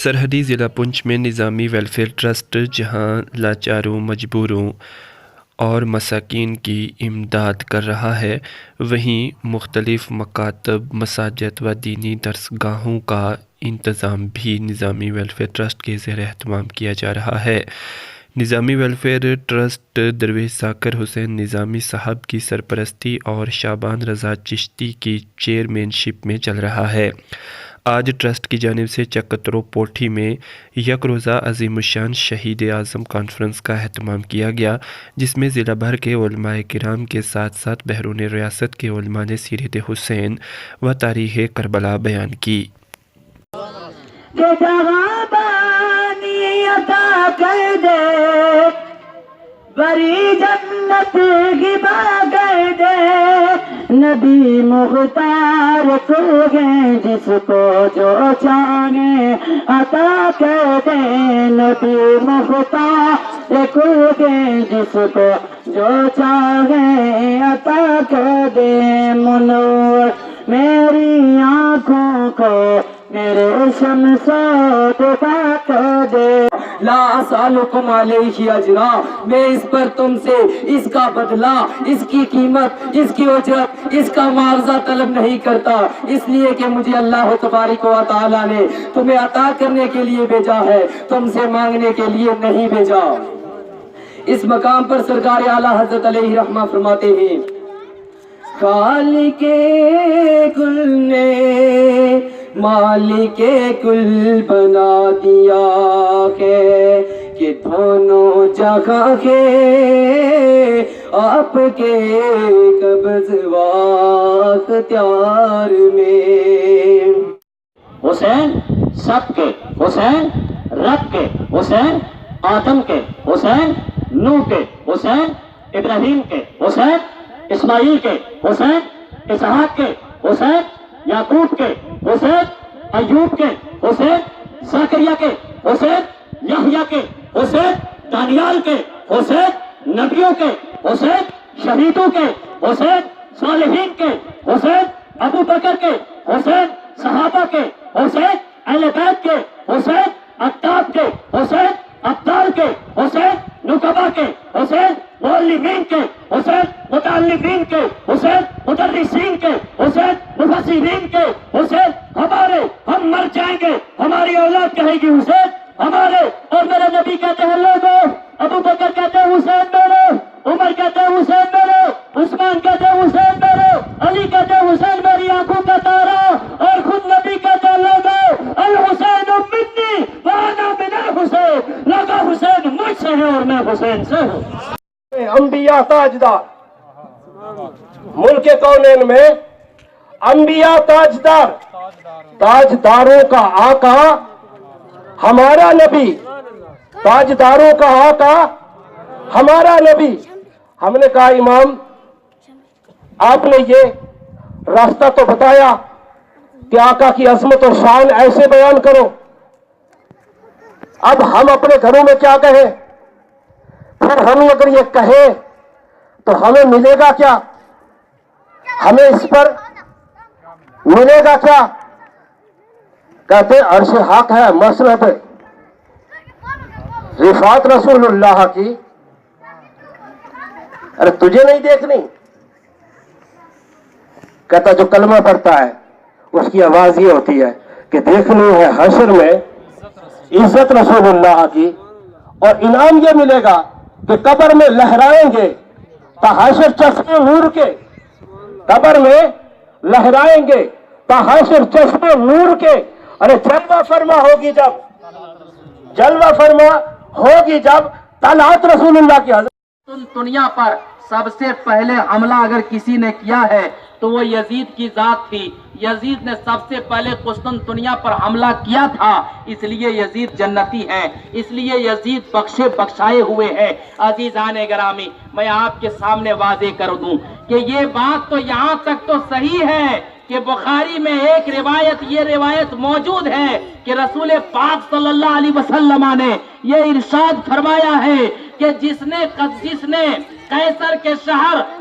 سرحدی ضلع پنچ میں نظامی ویلفیئر ٹرسٹ جہاں لاچاروں، مجبوروں اور مساکین کی امداد کر رہا ہے، وہیں مختلف مکاتب، مساجد و دینی درسگاہوں کا انتظام بھی نظامی ویلفیئر ٹرسٹ کے زیر اہتمام کیا جا رہا ہے۔ نظامی ویلفیئر ٹرسٹ درویش ذاکر حسین نظامی صاحب کی سرپرستی اور شعبان رضا چشتی کی چیئرمین شپ میں چل رہا ہے۔ آج ٹرسٹ کی جانب سے چکترو پوٹھی میں یک روزہ عظیم الشان شہید اعظم کانفرنس کا اہتمام کیا گیا، جس میں ضلع بھر کے علماء کرام کے ساتھ ساتھ بیرون ریاست کے علماء نے سیرت حسین و تاریخ کربلا بیان کی۔ بری جنت گبا کر دے، نبی مختار کو گے جس کو جو چاہے عطا کر دے، نبی مختار کو گے جس کو جو چاہے عطا کر دے، منور میری آنکھوں کو میرے شمس دکھا کر دے۔ لا اسالکم علیہ اجرا، میں اس پر تم سے اس کا بدلہ، اس کی قیمت، اس کی اجرت، اس کا معاوضہ طلب نہیں کرتا، اس لیے کہ مجھے اللہ تبارک و تعالی نے تمہیں عطا کرنے کے لیے بھیجا ہے، تم سے مانگنے کے لیے نہیں بھیجا۔ اس مقام پر سرکار اعلیٰ حضرت علیہ رحمہ فرماتے ہیں، خالق کل نے مالک کل بنا دیا ہے، کہ دونوں جگہ کے آپ کے قبض و اختیار میں۔ حسین سب کے، حسین رب کے، حسین آدم کے، حسین نوح کے، حسین ابراہیم کے، حسین اسماعیل کے، حسین اسحاق کے، حسین یعقوب کے، حسین ایوب کے، حسین زکریا کے، حسین یحییٰ کے، حسین دانیال کے، حسین نبیوں کے، حسین شہیدوں کے، حسین صالحین کے، حسین ابو بکر کے، حسین صحابہ کے، حسین اہل بیت کے، حسین اقطاب کے، حسین ابدال کے، حسین نقبا کے، حسین معلمین کے، حسین متعلمین کے، حسین مدرسین کے، حسین مفسرین کے، حسین ہمارے، ہم مر جائیں گے ہماری اولاد کہے گی حسین ہمارے، اور میرے نبی کہتے ہیں لوگوں، ابو بکر کہتے ہیں حسین میرے، عمر کہتے ہیں حسین میرے، عثمان کہتے ہیں حسین میرے، علی کہتے ہیں حسین میری آنکھوں کا تارا، اور خود نبی کہتے ہیں لوگوں الحسین منی وانا من الحسین، لوگوں حسین مجھ سے ہے اور میں حسین سے ہوں۔ انبیاء تاجدار، ملک کونین میں انبیاء تاجدار، تاجداروں کا آقا ہمارا نبی، تاجداروں کا آقا ہمارا نبی۔ ہم نے کہا امام آپ نے یہ راستہ تو بتایا کہ آقا کی عظمت و شان ایسے بیان کرو، اب ہم اپنے گھروں میں کیا کہیں؟ پھر ہم اگر یہ کہیں تو ہمیں ملے گا کیا؟ ہمیں اس پر ملے گا کیا؟ کہتے عرش حق ہے، مسند رفعت رسول اللہ کی۔ ارے تجھے نہیں دیکھنی؟ کہتا جو کلمہ پڑھتا ہے اس کی آواز یہ ہوتی ہے کہ دیکھنی ہے حشر میں عزت رسول اللہ کی، اور انعام یہ ملے گا کہ قبر میں لہرائیں گے تحاشر چشمے نور کے، قبر میں لہرائیں گے تحاشر چشمے نور کے۔ ارے جلوہ فرما ہوگی جب، جلوہ فرما ہوگی جب طلعت رسول اللہ کی حضرت۔ دنیا پر سب سے پہلے حملہ اگر کسی نے کیا ہے تو وہ یزید کی ذات تھی۔ یزید نے سب سے پہلے قسطنطنیہ پر حملہ کیا تھا، اس لیے یزید جنتی ہے، اس لیے یزید بخشے بخشائے ہوئے ہیں۔ عزیزان گرامی، میں آپ کے سامنے واضح کر دوں کہ یہ بات تو یہاں تک تو صحیح ہے کہ بخاری میں ایک روایت، یہ روایت موجود ہے کہ رسول پاک صلی اللہ علیہ وسلم نے یہ ارشاد فرمایا ہے کہ جس نے قیصر کے شہر